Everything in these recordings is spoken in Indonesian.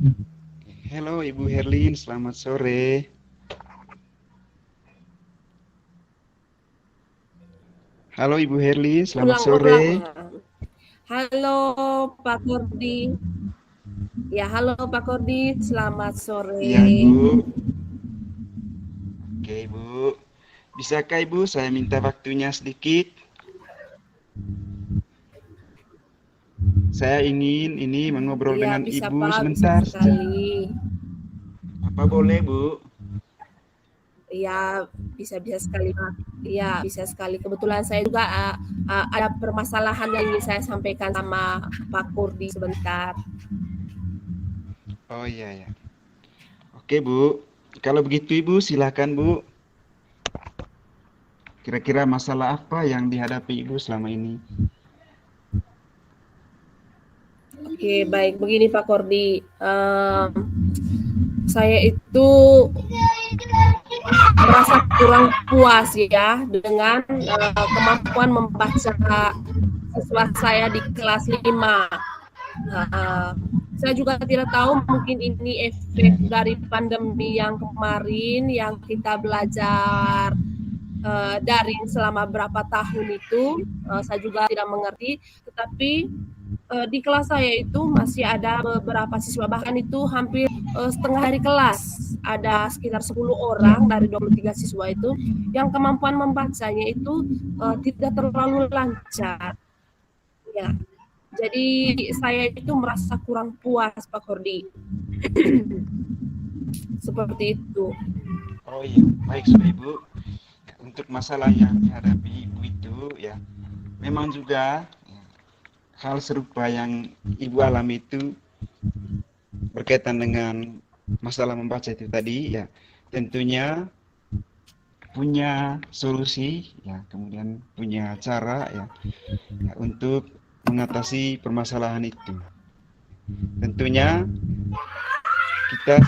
Halo Ibu Herlin, selamat sore. Halo Ibu Herlin, selamat sore. Ulang-ulang. Halo Pak Kordi. Ya, halo Pak Kordi. Selamat sore. Iya Ibu. Oke Ibu. Bisakah Ibu saya minta waktunya sedikit? Saya ingin ini mengobrol Ya, dengan bisa Ibu Pak, bisa sebentar saja. sekali. Apa boleh Bu? Ya, bisa-bisa sekali Pak. Ya, bisa sekali. Kebetulan saya juga ada permasalahan yang ingin saya sampaikan sama Pak Kordi sebentar. Oh iya ya. Oke Bu. Kalau begitu Ibu silakan Bu. Kira-kira masalah apa yang dihadapi Ibu selama ini? Oke, baik. Begini Pak Kordi. Saya itu merasa kurang puas ya dengan kemampuan membaca siswa saya di kelas 5. Nah, saya juga tidak tahu mungkin ini efek dari pandemi yang kemarin yang kita belajar daring selama berapa tahun itu. Saya juga tidak mengerti, tetapi di kelas saya itu masih ada beberapa siswa, bahkan itu hampir setengah dari kelas, ada sekitar 10 orang dari 23 siswa itu yang kemampuan membacanya itu tidak terlalu lancar ya. Jadi saya itu merasa kurang puas Pak Kordi. Seperti itu. Oh iya, baik sudah Ibu. Untuk masalah yang dihadapi Ibu itu ya, memang juga hal serupa yang Ibu alami itu berkaitan dengan masalah membaca itu tadi ya, tentunya punya solusi ya, kemudian punya cara ya, ya untuk mengatasi permasalahan itu. Tentunya kita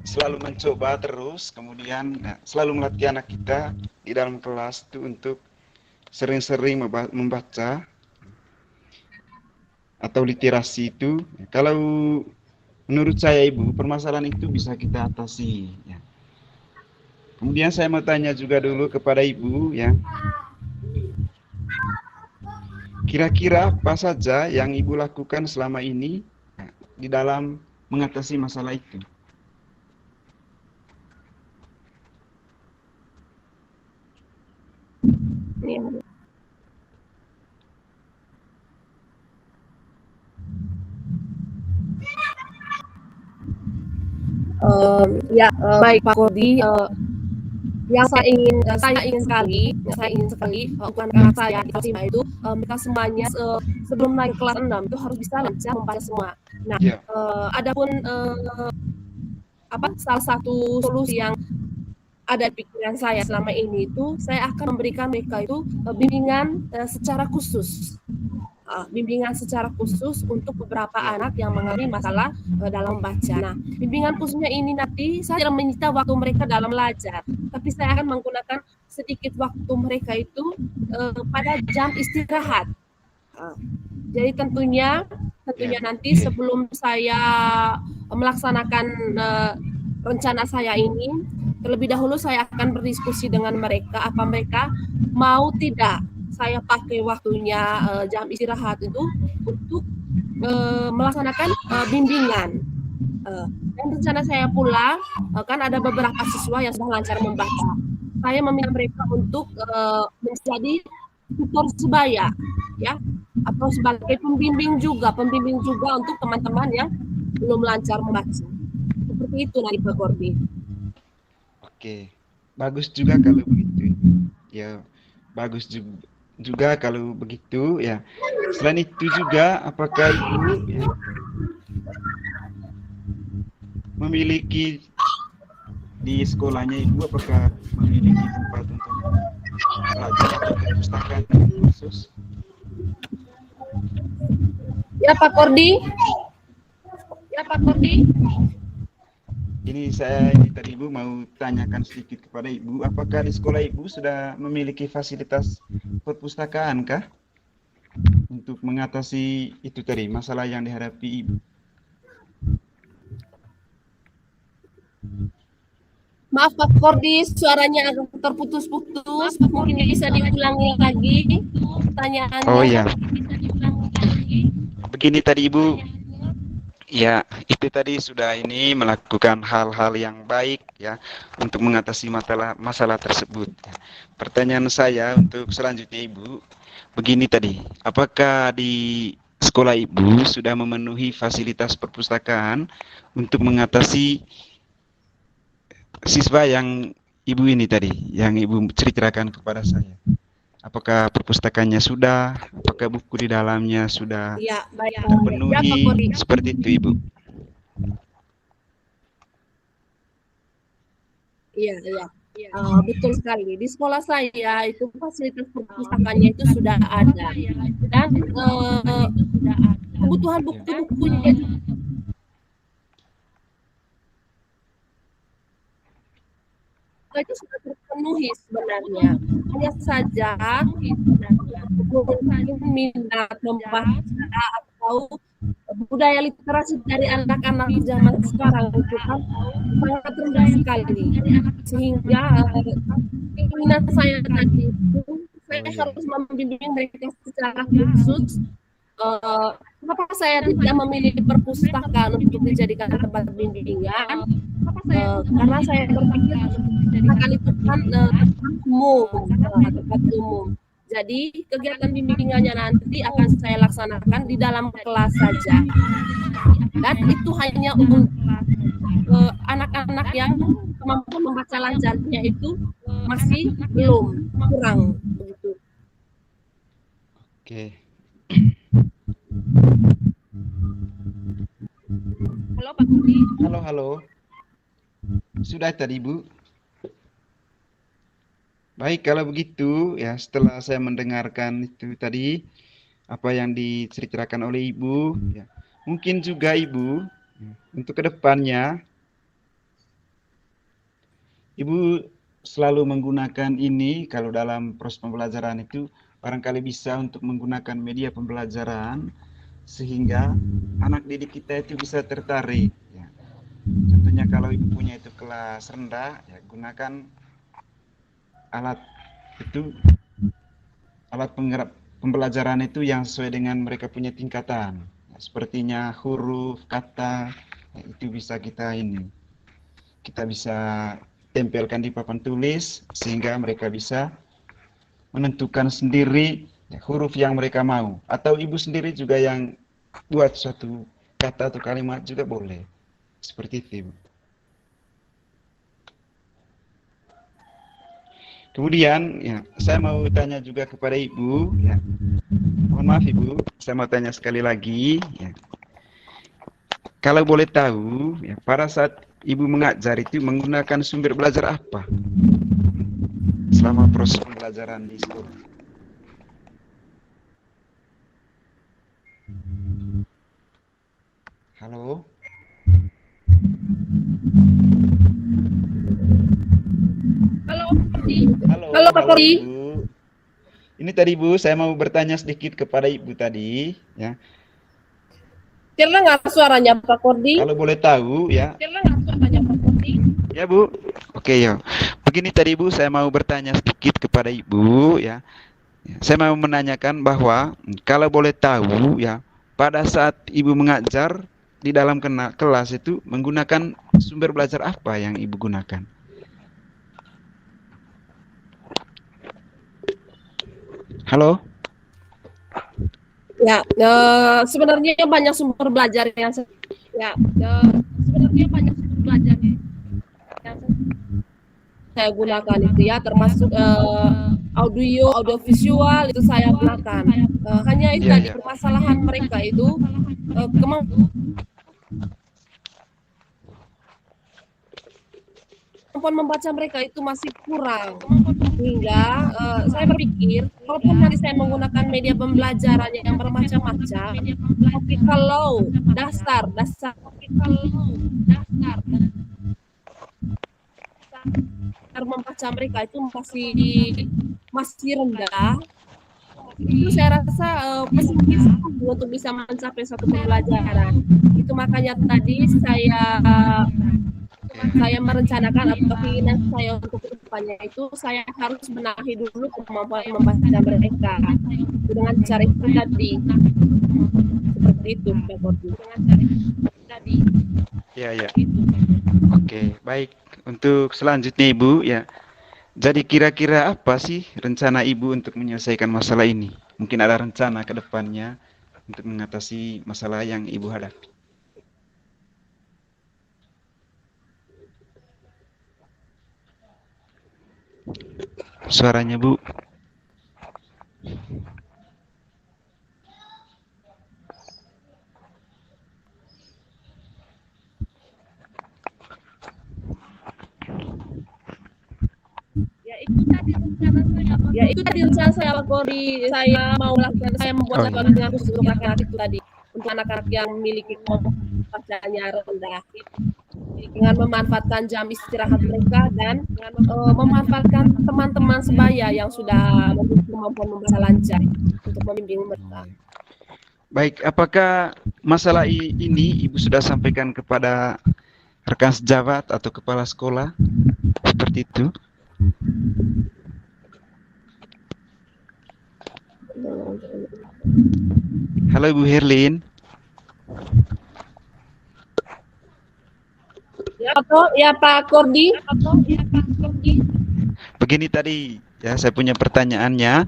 selalu mencoba terus, kemudian ya, selalu melatih anak kita di dalam kelas itu untuk sering-sering membaca atau literasi itu. Kalau menurut saya Ibu, permasalahan itu bisa kita atasi ya. Kemudian saya mau tanya juga dulu kepada Ibu ya, kira-kira apa saja yang Ibu lakukan selama ini ya, di dalam mengatasi masalah itu? Ya. Baik Pak Kordi. Saya ingin sekali bukan anak saya di kelas 5 itu mereka semuanya sebelum naik kelas 6 itu harus bisa lancar membaca semua. Nah, Ya, adapun apa salah satu solusi yang ada di pikiran saya selama ini itu saya akan memberikan mereka itu bimbingan secara khusus. Bimbingan secara khusus untuk beberapa ya, anak yang mengalami masalah dalam membaca. Nah, bimbingan khususnya ini nanti saya tidak menyita waktu mereka dalam belajar, tapi saya akan menggunakan sedikit waktu mereka itu pada jam istirahat. Uh, jadi ya, tentunya nanti oke. sebelum saya melaksanakan rencana saya ini, terlebih dahulu saya akan berdiskusi dengan mereka apa mereka mau tidak saya pakai waktunya jam istirahat itu untuk melaksanakan bimbingan. Dan rencana saya pula kan ada beberapa siswa yang sudah lancar membaca. Saya meminta mereka untuk menjadi tutor sebaya, ya, atau sebagai pembimbing juga untuk teman-teman yang belum lancar membaca. Seperti itu nanti Pak Gordi. Oke, bagus juga kalau begitu. Ya, bagus juga kalau begitu ya. Selain itu juga, apakah Ibu ya, memiliki di sekolahnya Ibu, apakah memiliki tempat untuk belajar atau perpustakaan khusus? Ya Pak Kordi. Ya Pak Kordi. Ini saya ini tadi Ibu mau tanyakan sedikit kepada Ibu, apakah di sekolah Ibu sudah memiliki fasilitas perpustakaan kah? untuk mengatasi itu tadi masalah yang dihadapi Ibu? Maaf Pak Kordi, suaranya agak terputus-putus. Mungkin bisa diulangi lagi Oh pertanyaannya. ya, begini tadi Ibu, ya itu tadi sudah ini melakukan hal-hal yang baik ya untuk mengatasi masalah tersebut. Pertanyaan saya untuk selanjutnya Ibu, begini tadi, apakah di sekolah Ibu sudah memenuhi fasilitas perpustakaan untuk mengatasi siswa yang Ibu ini tadi, yang Ibu ceritakan kepada saya? Apakah perpustakaannya sudah, apakah buku di dalamnya sudah Ya, baik. Ya, Pak terpenuhi, Kordi. seperti itu Ibu? Iya, iya. Betul sekali. Di sekolah saya itu fasilitas perpustakaannya itu sudah ada. Dan kebutuhan buku-bukunya itu sudah terpenuhi sebenarnya. Hanya saja mungkin minat membaca atau budaya literasi dari anak-anak zaman sekarang itu kan sangat rendah sekali. Sehingga keinginan saya tadi itu saya harus membimbing mereka secara khusus. Kenapa saya tidak memilih perpustakaan untuk dijadikan tempat bimbingan? Karena saya berpikir akan itu kan tempat umum. Jadi kegiatan bimbingannya nanti akan saya laksanakan di dalam kelas saja. Dan itu hanya untuk anak-anak yang kemampuan membaca lancarnya itu masih belum kurang begitu. Oke. Halo Pak Budi. Halo. Sudah tadi Bu? Baik, kalau begitu ya setelah saya mendengarkan itu tadi apa yang diceritakan oleh Ibu, ya, mungkin juga Ibu untuk kedepannya Ibu selalu menggunakan ini kalau dalam proses pembelajaran itu barangkali bisa untuk menggunakan media pembelajaran sehingga anak didik kita itu bisa tertarik. Ya. Contohnya kalau Ibu punya itu kelas rendah, ya gunakan alat pembelajaran itu yang sesuai dengan mereka punya tingkatan. Ya, sepertinya huruf, kata, ya, itu bisa kita bisa tempelkan di papan tulis sehingga mereka bisa menentukan sendiri ya, huruf yang mereka mau. Atau Ibu sendiri juga yang buat suatu kata atau kalimat juga boleh. Seperti itu, Ibu. Kemudian, ya, saya mau tanya juga kepada Ibu. Ya. Mohon maaf Ibu, saya mau tanya sekali lagi. Ya. Kalau boleh tahu, ya, pada saat Ibu mengajar itu menggunakan sumber belajar apa selama proses pembelajaran di sekolah? Halo? Halo Pak Kordi. Ibu. Ini tadi Bu, saya mau bertanya sedikit kepada Ibu tadi, ya. Kira nggak suaranya Pak Kordi? Kalau boleh tahu, ya. Kira nggak suaranya Pak Kordi? Ya Bu. Oke ya. Begini tadi Bu, saya mau bertanya sedikit kepada Ibu, ya. Saya mau menanyakan bahwa kalau boleh tahu, ya, pada saat Ibu mengajar di dalam kelas itu menggunakan sumber belajar apa yang Ibu gunakan? Halo? Ya, sebenarnya banyak sumber belajar yang saya gunakan itu ya, termasuk audio visual itu saya gunakan. Hanya itu tadi permasalahan mereka itu kemampuan membaca mereka itu masih kurang, hingga saya berpikir walaupun nanti saya menggunakan media pembelajaran yang bermacam-macam, tapi kalau dasar membaca mereka itu masih rendah, itu saya rasa pesimis untuk bisa mencapai satu pembelajaran. Itu makanya tadi saya merencanakan atau keinginan saya untuk kedepannya itu saya harus benahi dulu kemampuan membaca mereka dengan cara itu tadi. Seperti itu, Pak Kordi. Ya, ya. Oke, baik. Untuk selanjutnya Ibu, ya. Jadi kira-kira apa sih rencana Ibu untuk menyelesaikan masalah ini? Mungkin ada rencana ke depannya untuk mengatasi masalah yang Ibu hadapi. Suaranya Bu. Ya itu tadi rencana saya, Pak Kordi. Saya mau lakukan, saya membuat satu dengan khusus untuk laki-laki itu tadi. Untuk anak-anak yang memiliki kelompok bacaannya rendah. Dengan memanfaatkan jam istirahat mereka dan memanfaatkan teman-teman sebaya yang sudah memiliki kemampuan membaca lancar untuk membimbing mereka. Baik, apakah masalah ini Ibu sudah sampaikan kepada rekan sejawat atau kepala sekolah? Seperti itu? Halo Ibu Herlin. Ya Pak Kordi. Begini tadi, ya saya punya pertanyaannya,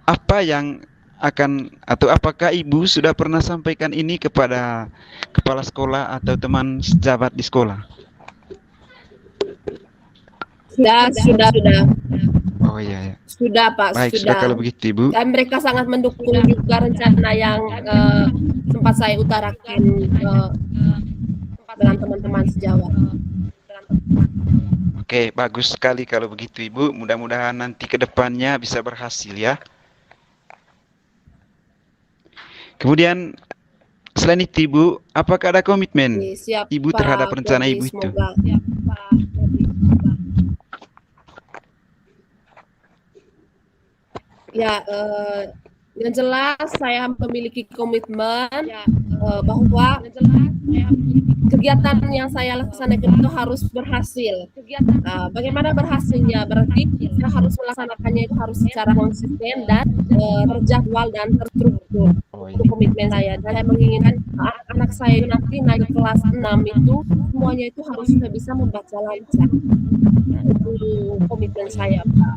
apa yang akan atau apakah Ibu sudah pernah sampaikan ini kepada kepala sekolah atau teman sejawat di sekolah? Sudah. Oh iya ya. Sudah Pak, Baik, sudah kalau begitu Ibu. Dan mereka sangat mendukung juga rencana yang sempat saya utarakan dengan teman-teman sejawat. Oke, bagus sekali kalau begitu Ibu. Mudah-mudahan nanti ke depannya bisa berhasil ya. Kemudian selain itu Ibu, apakah ada komitmen Ibu terhadap rencana Ibu itu? Ya, yang jelas saya memiliki komitmen bahwa kegiatan yang saya laksanakan itu harus berhasil. Bagaimana berhasilnya? Berarti kita harus melaksanakannya itu harus secara konsisten dan terjadwal dan terstruktur. Itu komitmen saya. Dan saya menginginkan anak saya nanti naik kelas 6 itu semuanya itu harus sudah bisa membaca lancar. Itu komitmen saya, Pak.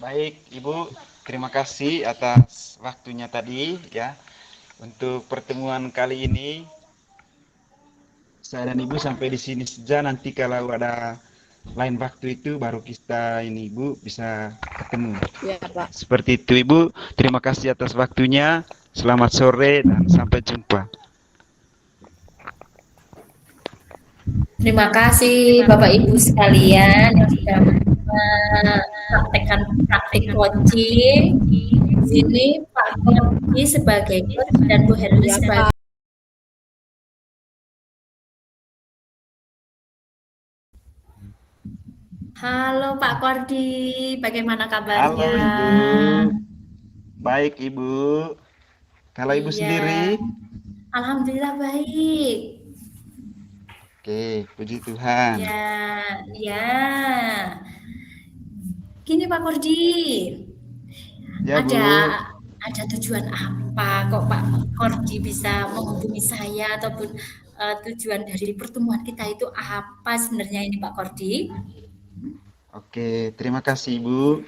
Baik, Ibu, terima kasih atas waktunya tadi ya. Untuk pertemuan kali ini saya dan Ibu sampai di sini saja. Nanti kalau ada lain waktu itu baru kita ini Ibu bisa ketemu. Ya, Pak. Seperti itu Ibu. Terima kasih atas waktunya. Selamat sore dan sampai jumpa. Terima kasih Bapak Ibu sekalian yang sudah mempraktekkan praktik coaching. Di sini Pak Kordi sebagai coach dan Bu Herli sebagai. Halo Pak Kordi, bagaimana kabarnya? Halo Ibu. Baik Ibu. Kalau Ibu sendiri? Alhamdulillah baik. Oke, puji Tuhan. Ya. Gini Pak Kordi, ya, ada tujuan apa kok Pak Kordi bisa menghubungi saya ataupun tujuan dari pertemuan kita itu apa sebenarnya ini Pak Kordi? Oke, terima kasih Ibu.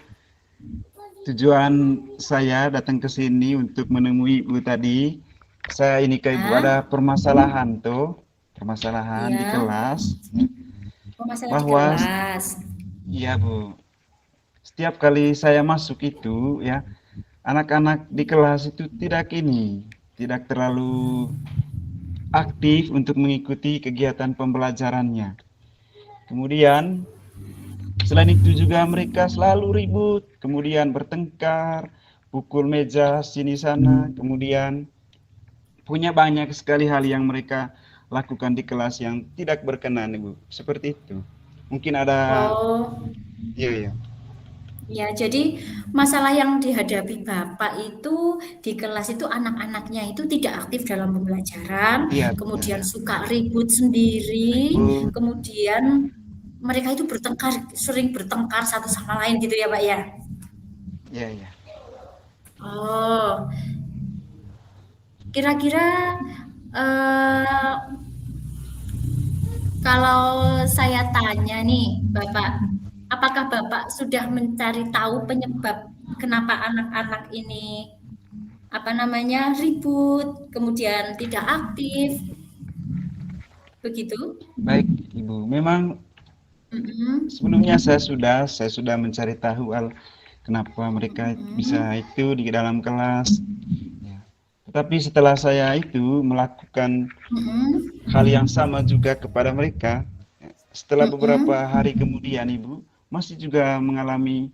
Tujuan saya datang ke sini untuk menemui Ibu tadi. Saya ini ke Ibu ada permasalahan di kelas. Bahwa iya Bu, setiap kali saya masuk itu ya, anak-anak di kelas itu tidak terlalu aktif untuk mengikuti kegiatan pembelajarannya. Kemudian selain itu juga mereka selalu ribut, kemudian bertengkar, pukul meja sini sana, kemudian punya banyak sekali hal yang mereka lakukan di kelas yang tidak berkenan Ibu. Seperti itu. Mungkin ada Ya, jadi masalah yang dihadapi Bapak itu di kelas itu anak-anaknya itu tidak aktif dalam pembelajaran, Iya, kemudian betul. suka ribut sendiri, Ribut. kemudian mereka itu bertengkar, sering bertengkar satu sama lain gitu ya, Pak ya? Iya, iya. Oh, kira-kira eh, kalau saya tanya nih, Bapak, apakah Bapak sudah mencari tahu penyebab kenapa anak-anak ini apa namanya ribut, kemudian tidak aktif, begitu? Baik, Ibu. Memang Mm-mm, sebelumnya saya sudah mencari tahu kenapa mereka mm-mm, bisa itu di dalam kelas. Ya. Tetapi setelah saya itu melakukan mm-mm, hal yang sama juga kepada mereka, setelah beberapa mm-mm. hari kemudian Ibu masih juga mengalami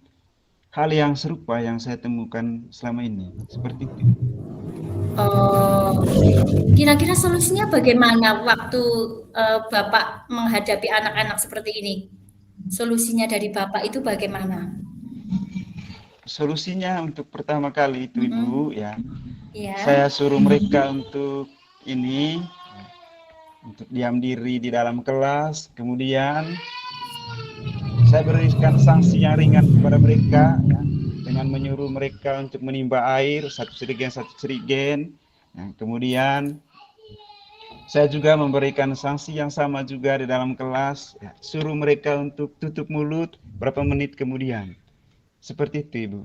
hal yang serupa yang saya temukan selama ini. Seperti itu. Oh, kira-kira solusinya bagaimana waktu Bapak menghadapi anak-anak seperti ini? Solusinya dari Bapak itu bagaimana? Solusinya untuk pertama kali itu Ibu Mm-mm. ya, Ya. saya suruh mereka untuk ini untuk diam diri di dalam kelas, kemudian saya berikan sanksi yang ringan kepada mereka ya, dengan menyuruh mereka untuk menimba air satu serigen. Ya, kemudian saya juga memberikan sanksi yang sama juga di dalam kelas, ya, suruh mereka untuk tutup mulut berapa menit kemudian. Seperti itu, Ibu.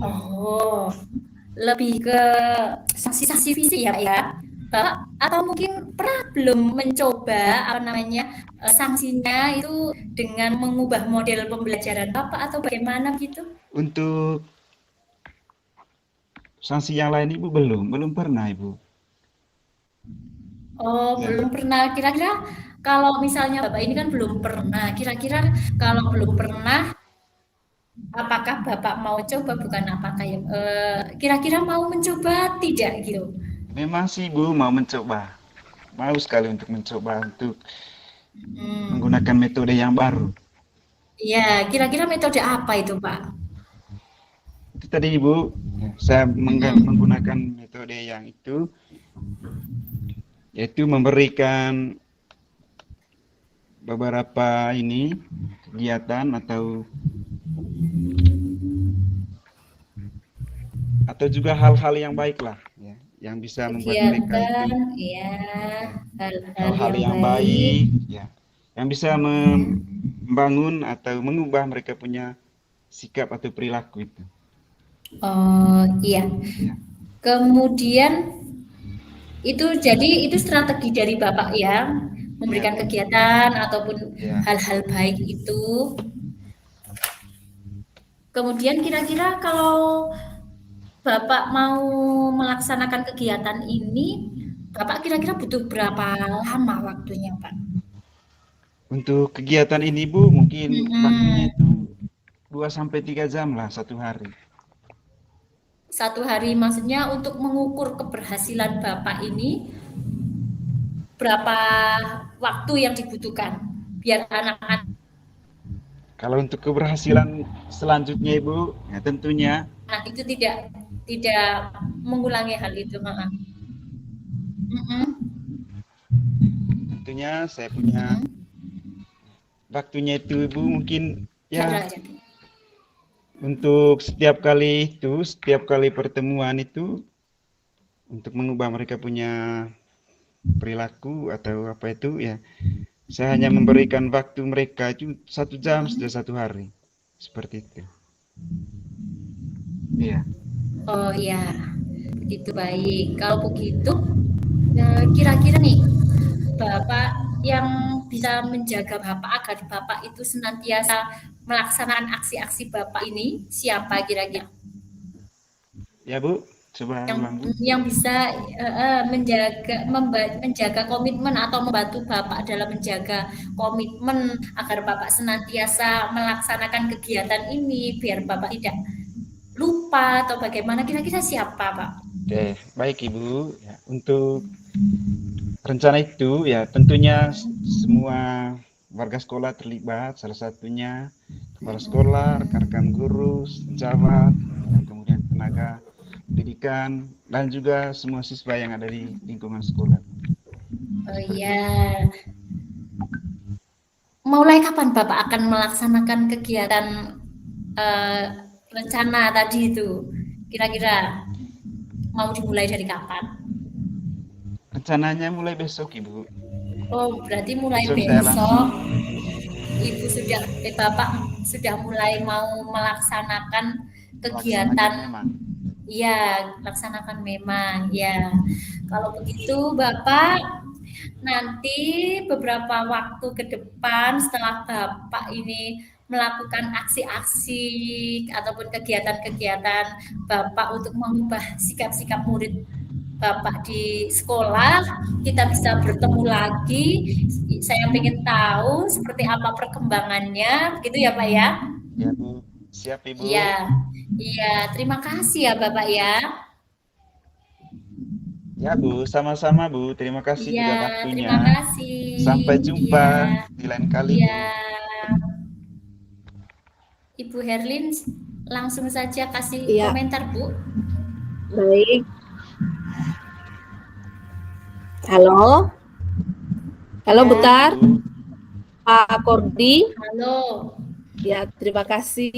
Oh, lebih ke sanksi-sanksi fisik ya, Pak, ya. Bapak atau mungkin pernah belum mencoba apa namanya sanksinya itu dengan mengubah model pembelajaran Bapak atau bagaimana gitu? Untuk sanksi yang lain Ibu belum pernah Ibu. Oh, Ya, belum pernah. Kira-kira kalau misalnya Bapak ini kan belum pernah, kira-kira kalau belum pernah, apakah Bapak mau coba? Bukan apakah ya, kira-kira mau mencoba tidak gitu? memang sih Ibu mau mencoba. Mau sekali untuk mencoba untuk Hmm. menggunakan metode yang baru. Iya, kira-kira metode apa itu, Pak? Itu tadi Ibu, ya, saya Mhm. menggunakan metode yang itu, yaitu memberikan beberapa ini kegiatan atau juga hal-hal yang baik lah, ya, yang bisa membuat mereka Kegiatan, itu ya, ya, hal-hal hal-hal yang yang baik, baik, ya, yang bisa ya. membangun atau mengubah mereka punya sikap atau perilaku itu. Oh, iya. Ya, Kemudian itu jadi itu strategi dari Bapak ya, ya, memberikan kegiatan ataupun ya. hal-hal baik itu. Kemudian kira-kira kalau Bapak mau melaksanakan kegiatan ini, Bapak kira-kira butuh berapa lama waktunya, Pak? Untuk kegiatan ini Bu, mungkin waktunya Mhm. itu 2 sampai 3 jam lah satu hari. Satu hari maksudnya untuk mengukur keberhasilan Bapak ini berapa waktu yang dibutuhkan biar anak-anak Kalau untuk keberhasilan selanjutnya Ibu, ya tentunya itu tidak tidak mengulangi hal itu. Heeh. Mhm, tentunya saya punya mhm. waktunya itu Ibu mungkin ya Kira-kira. untuk setiap kali pertemuan itu untuk mengubah mereka punya perilaku atau apa itu ya, saya hanya memberikan waktu mereka itu 1 jam sudah satu hari. Seperti itu. Iya. Oh ya, begitu baik. Kalau begitu, kira-kira nih, Bapak yang bisa menjaga Bapak agar Bapak itu senantiasa melaksanakan aksi-aksi Bapak ini siapa kira-kira? Ya Bu, coba yang ulang Bu. yang bisa menjaga komitmen atau membantu Bapak dalam menjaga komitmen agar Bapak senantiasa melaksanakan kegiatan ini biar Bapak tidak lupa atau bagaimana kira-kira siapa Pak? Oke, baik Ibu. Ya, untuk rencana itu ya tentunya semua warga sekolah terlibat, salah satunya kepala sekolah, rekan-rekan guru, sejawat, kemudian tenaga pendidikan, dan juga semua siswa yang ada di lingkungan sekolah. Oh iya. Mulai kapan Bapak akan melaksanakan kegiatan eh, rencana tadi itu? Kira-kira mau dimulai dari kapan? Rencananya mulai besok, Ibu. Oh, berarti mulai Besok saya langsung besok Ibu sudah, Bapak sudah mulai mau melaksanakan melaksanakan kegiatan. memang. Iya, laksanakan memang. Ya, kalau begitu Bapak nanti beberapa waktu ke depan setelah Bapak ini melakukan aksi-aksi ataupun kegiatan-kegiatan Bapak untuk mengubah sikap-sikap murid Bapak di sekolah, kita bisa bertemu lagi. Saya ingin tahu seperti apa perkembangannya, begitu ya Pak ya? Ya, Bu. Siap, Ibu. Iya, iya. Terima kasih ya Bapak ya. Ya, Bu. Sama-sama, Bu. Terima kasih Iya, juga terima waktunya. kasih. Sampai Iya, jumpa di lain kali, Bu. iya. Ibu Herlin, langsung saja kasih Iya, komentar Bu. baik. Halo, halo Ya, Bekar, Bu. Pak Kordi. halo. Ya, terima kasih.